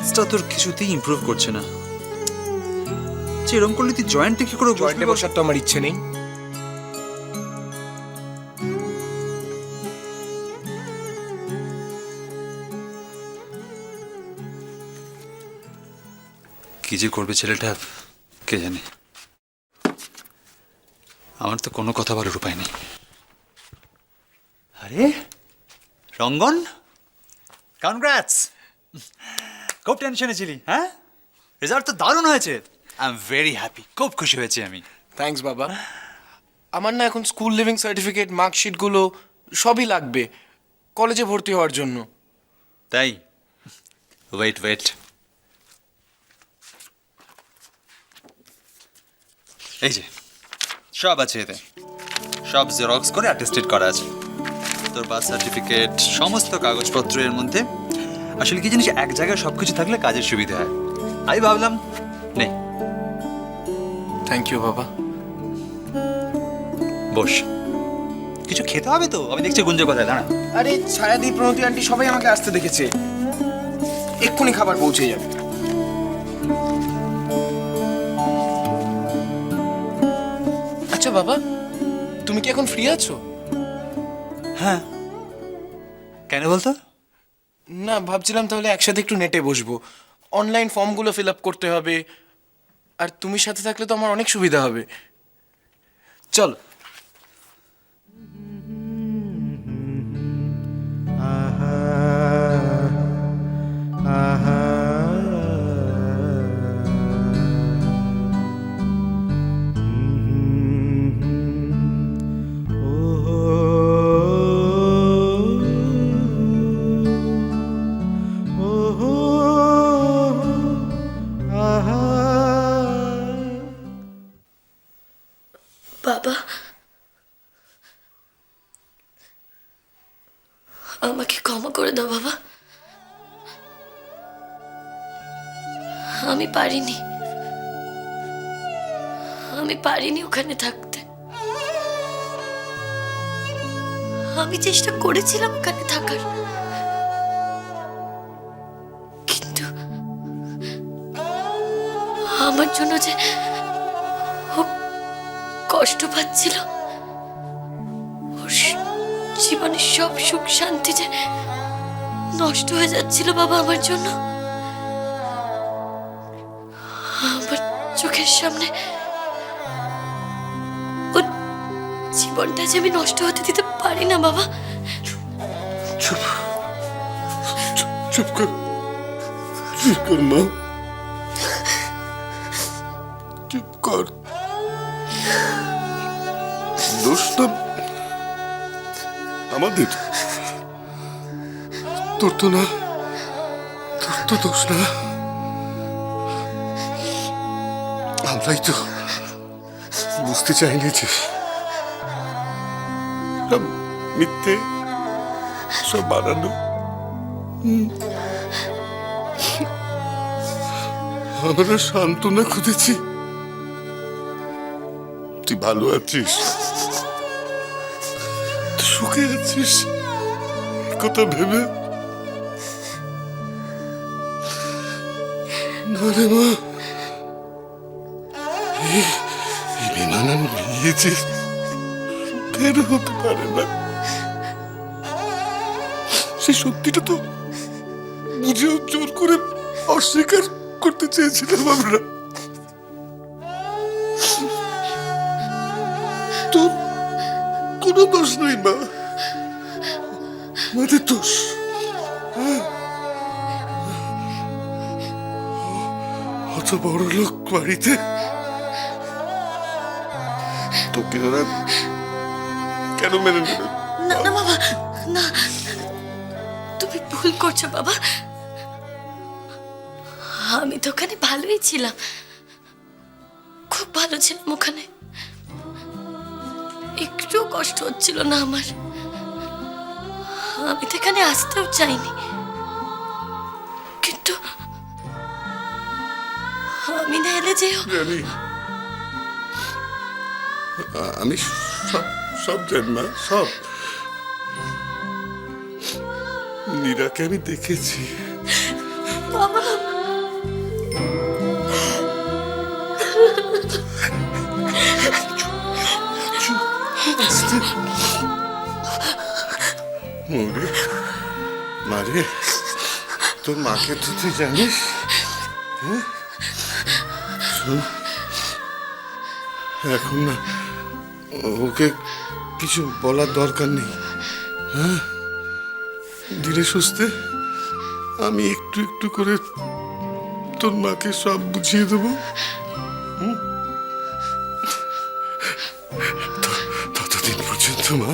কাজটা তোর কিছুতেই ইমপ্রুভ করছে না। যে এরকম করলে তুই জয়েন্টে কি করে জয়েন্টে বসার তো আমার ইচ্ছে নেই। কি যে করবে ছেলেটা কে জানে। আমার তো কোনো কথা বলার উপায় নেই। আরে রঙ্গন, কনগ্রাটস। খুব টেনশনে ছিলি? হ্যাঁ, রেজাল্ট তো দারুণ হয়েছে। আই এম ভেরি হ্যাপি, খুব খুশি হয়েছি আমি। থ্যাঙ্কস বাবা। আমার না এখন স্কুল লিভিং সার্টিফিকেট, মার্কশিটগুলো সবই লাগবে কলেজে ভর্তি হওয়ার জন্য। তাই? ওয়েট ওয়েট, এই যে সব আছে এতে, সব জেরক্স করে অ্যাটেস্টেড করা আছে। তোর বার্থ সার্টিফিকেট, সমস্ত কাগজপত্র এর মধ্যে। আসলে কি জিনিস, এক জায়গায় সবকিছু থাকলে কাজের সুবিধা হয়। আমি ভাবলাম নে। থ্যাংক ইউ বাবা। বস, কিছু খেতে হবে তো। আমি দেখছি গুঞ্জ কোথায়, দাঁড়া। আরে ছায়াদি, প্রণতি আন্টি সবাই আমাকে আসতে দেখেছে, এক্ষুনি খাবার পৌঁছে যাবে। আচ্ছা বাবা, তুমি কি এখন ফ্রি আছো? হ্যাঁ, কেন বলতো? না, ভাবছিলাম তাহলে একসাথে একটু নেটে বসবো। অনলাইন ফর্মগুলো ফিল আপ করতে হবে, আর তুমি সাথে থাকলে তো আমার অনেক সুবিধা হবে। চল। বাবা, আমাকে ক্ষমা করে দাও বাবা। আমি পারিনি ওখানে থাকতে। আমি চেষ্টা করেছিলাম ওখানে থাকার, কিন্তু আমার জন্য যে ও কষ্ট পাচ্ছিল, ওর জীবনের সব সুখ শান্তি যে নষ্ট হয়ে যাচ্ছিল বাবা আমার জন্য। আমার চোখের সামনে ওর জীবনটা যে আমি নষ্ট হতে দিতে পারি না বাবা। চুপ চুপ কর, চুপ কর মা, চুপ কর। দোষটা আমাদের, তোর তো না, তোর তো দোষ না। আমরাই তো বুঝতে চাইনি যে সব মিথ্যে, সব বানানো। আমরা সান্ত্বনা খুঁজেছি, তুই ভালো আছিস, তুই সুখে আছিস কথা ভেবে। না রে মা, এই বেমানান বিয়ে যে সুখের হতে পারে না, সে সত্যিটা তো বুঝেও জোর করে অস্বীকার করতে চেয়েছিলাম আমরা। তোর কোনো দোষ নেই মা, আমাদের দোষ। অত বড় লোক বাড়িতে তোকে ওরা কেন মেনে নেবে? না না বাবা, না, তুমি ভুল করছো বাবা। আমি তো ওখানে ভালোই ছিলাম, খুব ভালো ছিলাম ওখানে, একটুও কষ্ট হচ্ছিল না আমার। আমি তো এখানে আসতেও চাইনি, কিন্তু আমি না এলে যে জানি, আমি সব সব জানি না, সব। নীরাকে আমি দেখেছি। বাবা, সাথে মৌরি, মারে, তোর মাকে তো তুই জানিস, হ্যাঁ? শোন, এখন না ওকে কিছু বলার দরকার নেই, হ্যাঁ? ধীরে সুস্থে আমি একটু একটু করে তোর মাকে সব বুঝিয়ে দেবো। ততদিন পর্যন্ত মা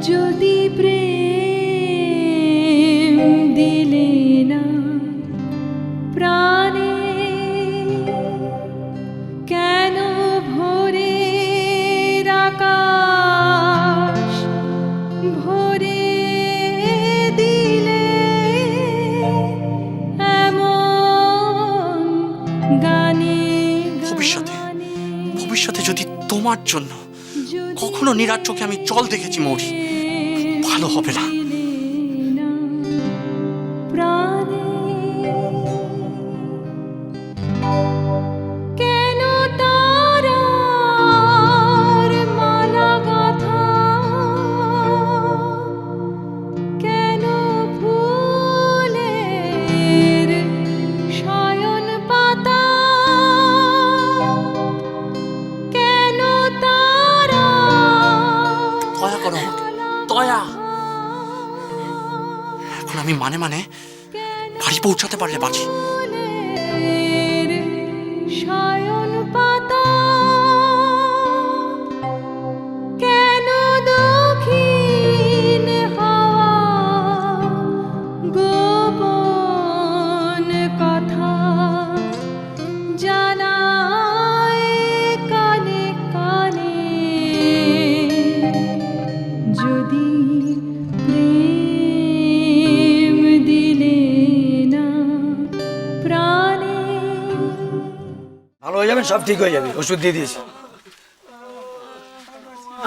যদি প্রেম দিলে না প্রাণে, কেন ভোরে আকাশ ভরে দিলে এমন গানে ভবিষ্যতে ভবিষ্যতে যদি তোমার জন্য কখনো নিরাট চোখে আমি জল দেখেছি মৌরি, ভালো হবে না। প্রাণে কেন তারার মালা গাঁথা, কেন ফুলের শয়ন পাতা, কেন তারা দয়া করো আমাকে, দয়া। এখন আমি মানে মানে বাড়ি পৌঁছাতে পারলে বাঁচি। ফুলের শয়ন পাতা, কেন দক্ষিণ হাওয়া গোপন কথা জানায় কানে কানে, যদি প্রেম দিলে না প্রাণে। ভালো হয়ে যাবেন, সব ঠিক হয়ে যাবে, ওষুধ দিয়ে দিয়েছি।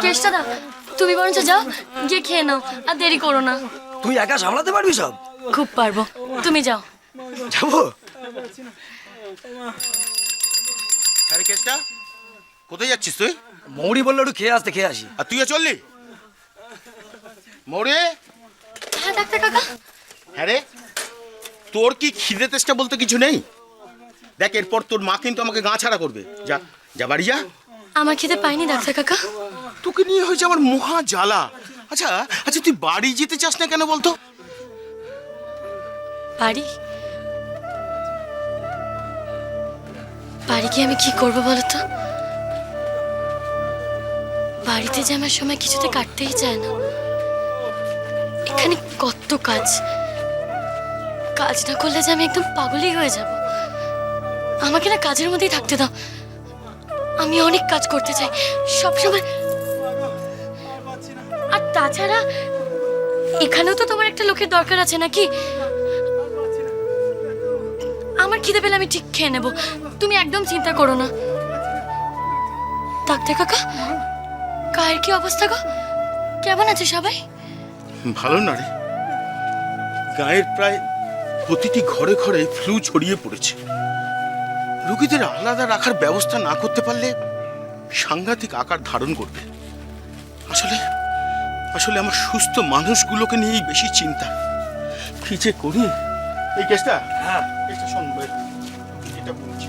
কেষ্টাদা, তুমি বরঞ্চ যাও, গিয়ে খেয়ে নাও, আর দেরি করো না। তুই একা সামলাতে পারবি সব? খুব পারবো, তুমি যাও। যাবো? আরে কেসটা কোথায় যাচ্ছিস তুই? মৌরি বললো একটু খেয়ে আসতে, খেয়ে আসি। আর তুইও চললি? মৌরে, হ্যাঁ ডাক্তার কাকা। হ্যাঁ রে, তোর কি খিদে তেষ্টা বলতে কিছু নেই? দেখ, এরপর তোর মা কিন্তু আমাকে গা ছাড়া করবে। যা যা বাড়ি যা। আমার খেতে পাইনি ডাক্তার কাকা। তোকে নিয়ে হয়েছে আমার মহা জ্বালা। আচ্ছা আচ্ছা, তুই বাড়ি যেতে চাস না কেন বলতো? বাড়ি বাড়ি গিয়ে আমি কি করবো বলো তো? বাড়িতে যে আমার সময় কিছুতে কাটতেই চায় না। এখানে কত কাজ, কাজ না করলে যে আমি একদম পাগলই হয়ে যাব। আমাকে না কাজের মধ্যেই থাকতে দাও। আমি অনেক কাজ করতে চাই সব সময়। আর তাছাড়া এখানেও তো তোমার একটা লোকের দরকার আছে নাকি? আমার খিদে পেলে আমি ঠিক খেয়ে নেব, তুমি একদম চিন্তা করো না। ডাক্তার কাকা, কার কি অবস্থা গো? কেমন আছে সবাই? ভালো না রে, গায়ের প্রায় প্রতিটি ঘরে ঘরে ফ্লু ছড়িয়ে পড়েছে। রোগীদের আলাদা রাখার ব্যবস্থা না করতে পারলে সাংঘাতিক আকার ধারণ করবে। আসলে আসলে আমার সুস্থ মানুষগুলোকে নিয়েই বেশি চিন্তা। কি যে করি। এই কেসটা, হ্যাঁ, এটা শোন, এটা বলছি।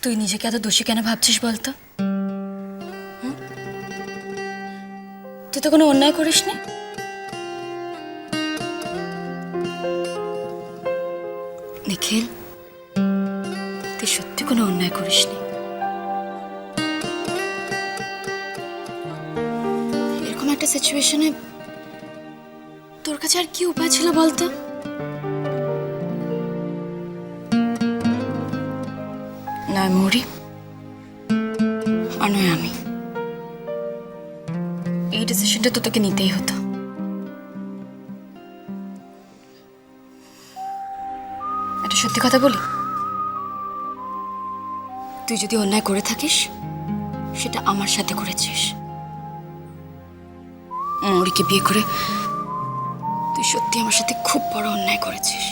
তুই নিজেকে এত দোষী কেন ভাবছিস বলতো? তুই তো কোনো অন্যায় করিসনি। নিখিল, তুই সত্যি কোনো অন্যায় করিসনি। এরকম একটা সিচুয়েশনে তোর কাছে আর কি উপায় ছিল বলতো? নয় মৌরি, আর নয় আমি। এই ডিসিশনটা তো তোকে নিতেই হতো। একটা সত্যি কথা বলি, তুই যদি অন্যায় করে থাকিস সেটা আমার সাথে করেছিস। মৌরিকে বিয়ে করে তুই সত্যি আমার সাথে খুব বড় অন্যায় করেছিস।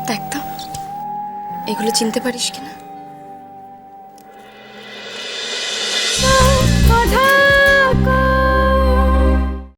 দেখ তো এগুলো চিনতে পারিস কিনা।